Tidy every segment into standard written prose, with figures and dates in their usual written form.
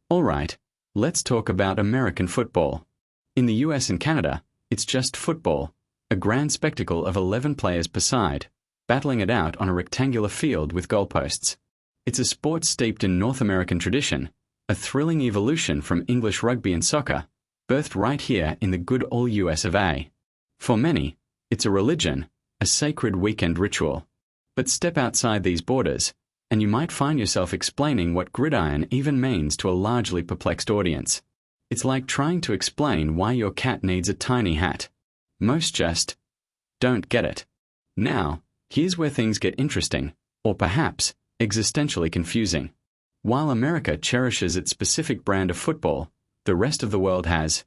Alright, let's talk about American football. In the US and Canada, it's just football, a grand spectacle of 11 players per side, battling it out on a rectangular field with goalposts. It's a sport steeped in North American tradition, a thrilling evolution from English rugby and soccer, birthed right here in the good old US of A. For many, it's a religion, a sacred weekend ritual. But step outside these borders, and you might find yourself explaining what gridiron even means to a largely perplexed audience. It's like trying to explain why your cat needs a tiny hat. Most just don't get it. Now, here's where things get interesting, or perhaps existentially confusing. While America cherishes its specific brand of football, the rest of the world has,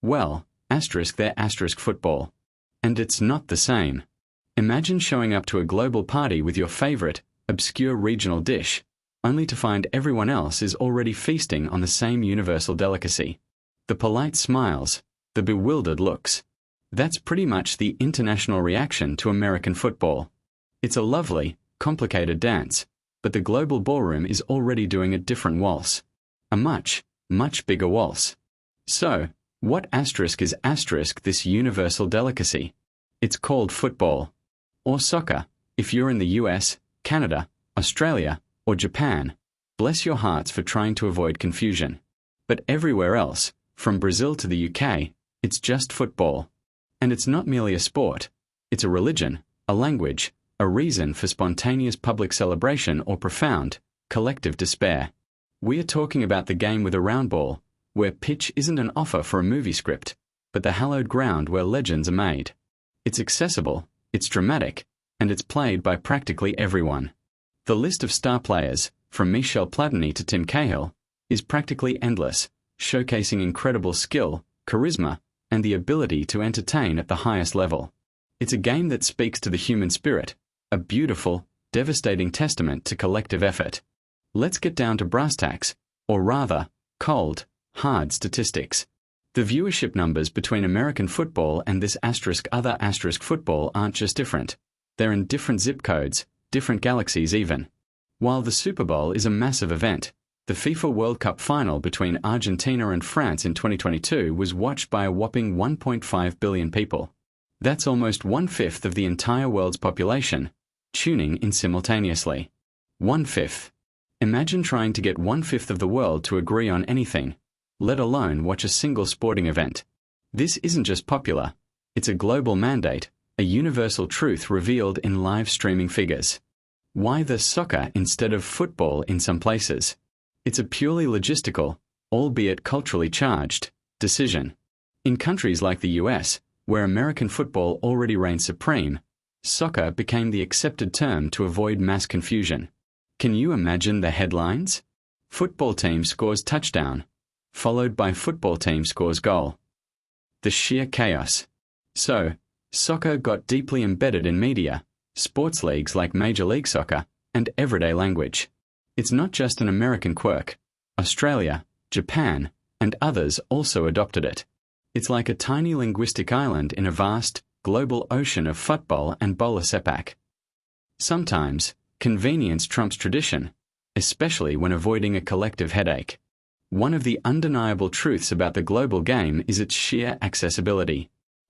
well, their football. And it's not the same. Imagine showing up to a global party with your favorite, obscure regional dish, only to find everyone else is already feasting on the same universal delicacy. The polite smiles, the bewildered looks. That's pretty much the international reaction to American football. It's a lovely, complicated dance, but the global ballroom is already doing a different waltz. A much, much bigger waltz. So, what is this universal delicacy? It's called football. Or soccer, if you're in the US, Canada, Australia, or Japan. Bless your hearts for trying to avoid confusion. But everywhere else, from Brazil to the UK, it's just football. And it's not merely a sport. It's a religion, a language, a reason for spontaneous public celebration or profound, collective despair. We are talking about the game with a round ball, where pitch isn't an offer for a movie script, but the hallowed ground where legends are made. It's accessible, it's dramatic, and it's played by practically everyone. The list of star players, from Michel Platini to Tim Cahill, is practically endless, showcasing incredible skill, charisma, and the ability to entertain at the highest level. It's a game that speaks to the human spirit, a beautiful, devastating testament to collective effort. Let's get down to brass tacks, or rather, cold, hard statistics. The viewership numbers between American football and this other football aren't just different. They're in different zip codes, different galaxies even. While the Super Bowl is a massive event, the FIFA World Cup final between Argentina and France in 2022 was watched by a whopping 1.5 billion people. That's almost 1/5 of the entire world's population, tuning in simultaneously. 1/5. Imagine trying to get 1/5 of the world to agree on anything, let alone watch a single sporting event. This isn't just popular, it's a global mandate, a universal truth revealed in live streaming figures. Why the soccer instead of football in some places? It's a purely logistical, albeit culturally charged, decision. In countries like the US, where American football already reigns supreme, soccer became the accepted term to avoid mass confusion. Can you imagine the headlines? Football team scores touchdown, followed by football team scores goal. The sheer chaos. So, soccer got deeply embedded in media, sports leagues like Major League Soccer, and everyday language. It's not just an American quirk. Australia, Japan, and others also adopted it. It's like a tiny linguistic island in a vast, global ocean of football and bola sepak. Sometimes, convenience trumps tradition, especially when avoiding a collective headache. One of the undeniable truths about the global game is its sheer accessibility.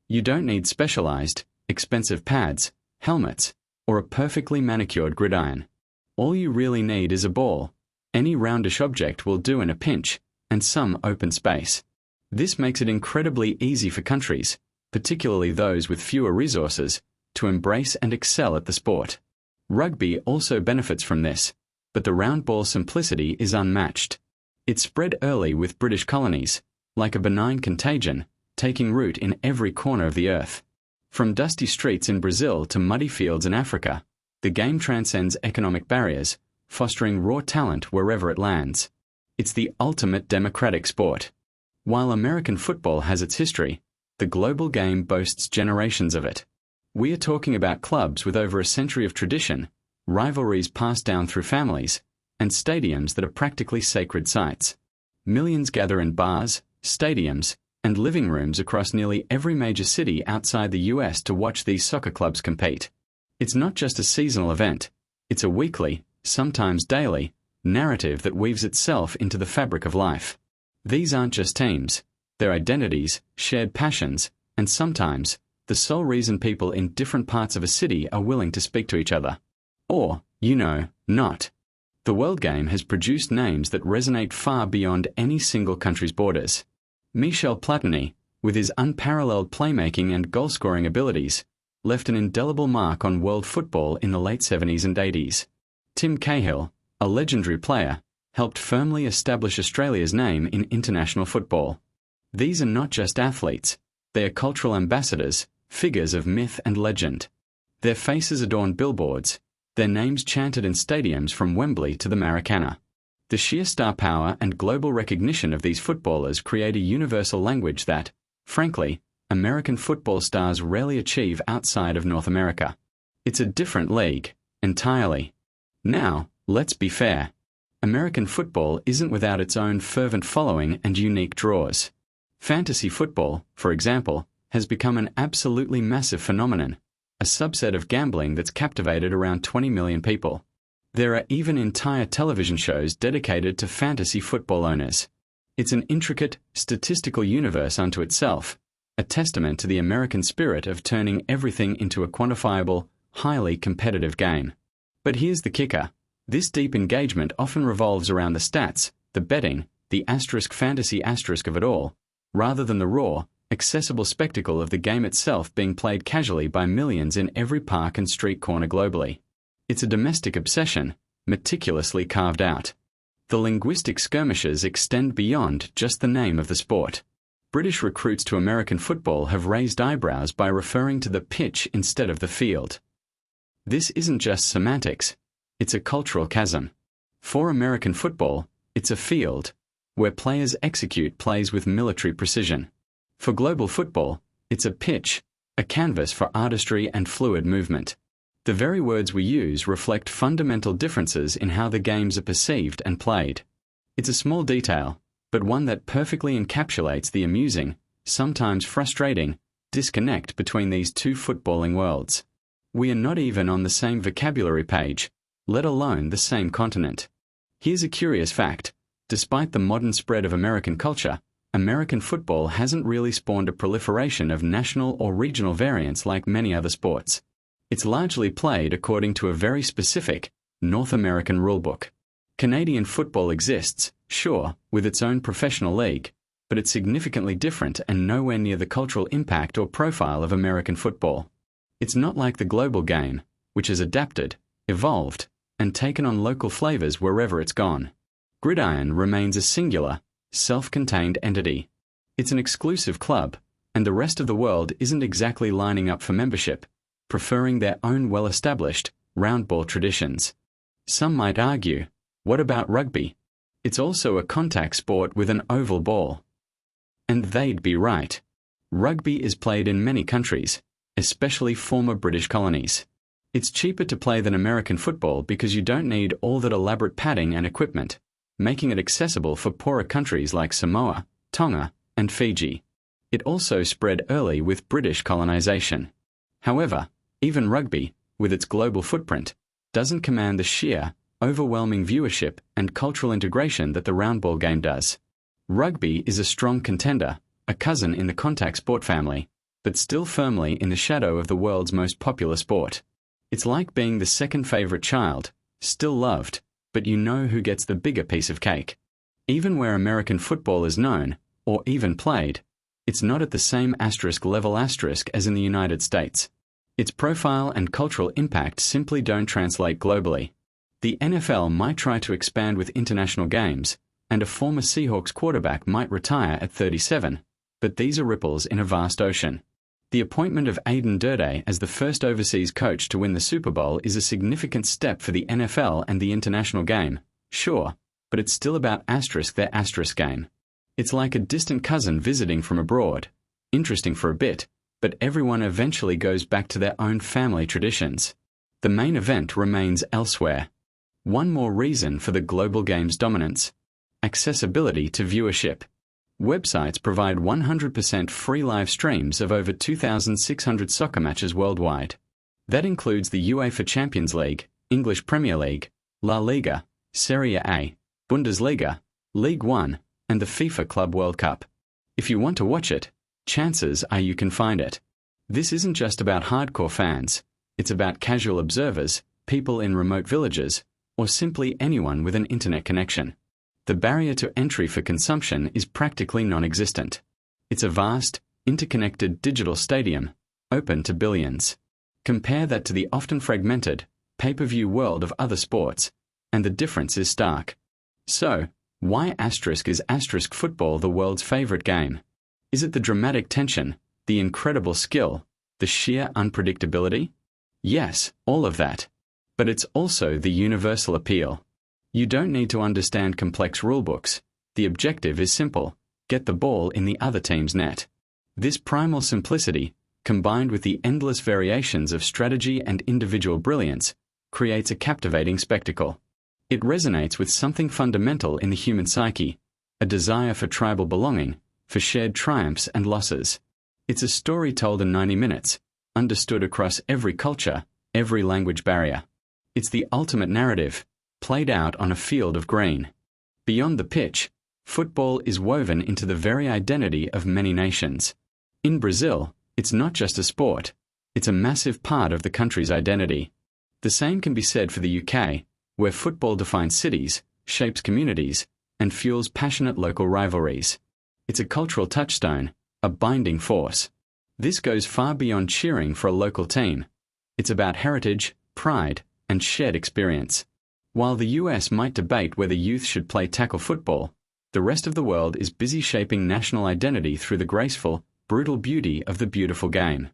You don't need specialized, expensive pads, helmets, or a perfectly manicured gridiron. All you really need is a ball. Any roundish object will do in a pinch, and some open space. This makes it incredibly easy for countries, particularly those with fewer resources, to embrace and excel at the sport. Rugby also benefits from this, but the round ball simplicity is unmatched. It spread early with British colonies, like a benign contagion, taking root in every corner of the earth. From dusty streets in Brazil to muddy fields in Africa, the game transcends economic barriers, fostering raw talent wherever it lands. It's the ultimate democratic sport. While American football has its history, the global game boasts generations of it. We are talking about clubs with over a century of tradition, rivalries passed down through families, and stadiums that are practically sacred sites. Millions gather in bars, stadiums, and living rooms across nearly every major city outside the US to watch these soccer clubs compete. It's not just a seasonal event, it's a weekly, sometimes daily, narrative that weaves itself into the fabric of life. These aren't just teams, they're identities, shared passions, and sometimes, the sole reason people in different parts of a city are willing to speak to each other. Or, not. The World Game has produced names that resonate far beyond any single country's borders. Michel Platini, with his unparalleled playmaking and goal-scoring abilities, left an indelible mark on world football in the late 70s and 80s. Tim Cahill, a legendary player, helped firmly establish Australia's name in international football. These are not just athletes, they are cultural ambassadors, figures of myth and legend. Their faces adorn billboards, their names chanted in stadiums from Wembley to the Maracana. The sheer star power and global recognition of these footballers create a universal language that, frankly, American football stars rarely achieve outside of North America. It's a different league, entirely. Now, let's be fair. American football isn't without its own fervent following and unique draws. Fantasy football, for example, has become an absolutely massive phenomenon, a subset of gambling that's captivated around 20 million people. There are even entire television shows dedicated to fantasy football owners. It's an intricate, statistical universe unto itself, a testament to the American spirit of turning everything into a quantifiable, highly competitive game. But here's the kicker. This deep engagement often revolves around the stats, the betting, the fantasy of it all, rather than the raw, accessible spectacle of the game itself being played casually by millions in every park and street corner globally. It's a domestic obsession, meticulously carved out. The linguistic skirmishes extend beyond just the name of the sport. British recruits to American football have raised eyebrows by referring to the pitch instead of the field. This isn't just semantics, it's a cultural chasm. For American football, it's a field, where players execute plays with military precision. For global football, it's a pitch, a canvas for artistry and fluid movement. The very words we use reflect fundamental differences in how the games are perceived and played. It's a small detail, but one that perfectly encapsulates the amusing, sometimes frustrating, disconnect between these two footballing worlds. We are not even on the same vocabulary page, let alone the same continent. Here's a curious fact. Despite the modern spread of American culture, American football hasn't really spawned a proliferation of national or regional variants like many other sports. It's largely played according to a very specific, North American rulebook. Canadian football exists, sure, with its own professional league, but it's significantly different and nowhere near the cultural impact or profile of American football. It's not like the global game, which has adapted, evolved, and taken on local flavors wherever it's gone. Gridiron remains a singular, self-contained entity. It's an exclusive club, and the rest of the world isn't exactly lining up for membership, preferring their own well-established, round-ball traditions. Some might argue, what about rugby? It's also a contact sport with an oval ball. And they'd be right. Rugby is played in many countries, especially former British colonies. It's cheaper to play than American football because you don't need all that elaborate padding and equipment, making it accessible for poorer countries like Samoa, Tonga, and Fiji. It also spread early with British colonization. However, even rugby, with its global footprint, doesn't command the sheer, overwhelming viewership and cultural integration that the roundball game does. Rugby is a strong contender, a cousin in the contact sport family, but still firmly in the shadow of the world's most popular sport. It's like being the second favorite child, still loved, but you know who gets the bigger piece of cake. Even where American football is known, or even played, it's not at the same level as in the United States. Its profile and cultural impact simply don't translate globally. The NFL might try to expand with international games, and a former Seahawks quarterback might retire at 37, but these are ripples in a vast ocean. The appointment of Aiden Durde as the first overseas coach to win the Super Bowl is a significant step for the NFL and the international game, sure, but it's still about their game. It's like a distant cousin visiting from abroad, interesting for a bit, but everyone eventually goes back to their own family traditions. The main event remains elsewhere. One more reason for the global game's dominance: accessibility to viewership. Websites provide 100% free live streams of over 2,600 soccer matches worldwide. That includes the UEFA Champions League, English Premier League, La Liga, Serie A, Bundesliga, League One, and the FIFA Club World Cup. If you want to watch it, chances are you can find it. This isn't just about hardcore fans, it's about casual observers, people in remote villages, or simply anyone with an internet connection. The barrier to entry for consumption is practically non-existent. It's a vast, interconnected digital stadium, open to billions. Compare that to the often fragmented, pay-per-view world of other sports, and the difference is stark. So, why is football the world's favorite game? Is it the dramatic tension, the incredible skill, the sheer unpredictability? Yes, all of that. But it's also the universal appeal. You don't need to understand complex rulebooks. The objective is simple: get the ball in the other team's net. This primal simplicity, combined with the endless variations of strategy and individual brilliance, creates a captivating spectacle. It resonates with something fundamental in the human psyche, a desire for tribal belonging, for shared triumphs and losses. It's a story told in 90 minutes, understood across every culture, every language barrier. It's the ultimate narrative, played out on a field of green. Beyond the pitch, football is woven into the very identity of many nations. In Brazil, it's not just a sport, it's a massive part of the country's identity. The same can be said for the UK, where football defines cities, shapes communities, and fuels passionate local rivalries. It's a cultural touchstone, a binding force. This goes far beyond cheering for a local team. It's about heritage, pride, and shared experience. While the US might debate whether youth should play tackle football, the rest of the world is busy shaping national identity through the graceful, brutal beauty of the beautiful game.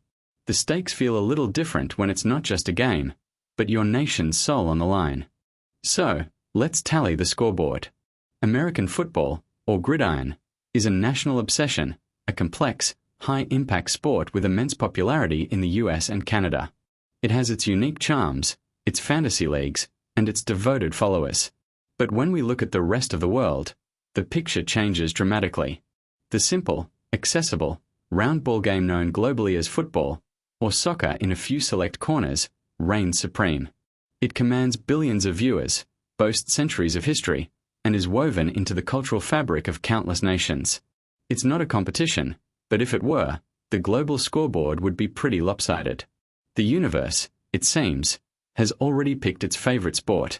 The stakes feel a little different when it's not just a game, but your nation's soul on the line. So, let's tally the scoreboard. American football, or Gridiron, is a national obsession, a complex, high-impact sport with immense popularity in the US and Canada. It has its unique charms, its fantasy leagues, and its devoted followers. But when we look at the rest of the world, the picture changes dramatically. The simple, accessible, round ball game known globally as football, or soccer in a few select corners, reigns supreme. It commands billions of viewers, boasts centuries of history, and is woven into the cultural fabric of countless nations. It's not a competition, but if it were, the global scoreboard would be pretty lopsided. The universe, it seems, has already picked its favorite sport.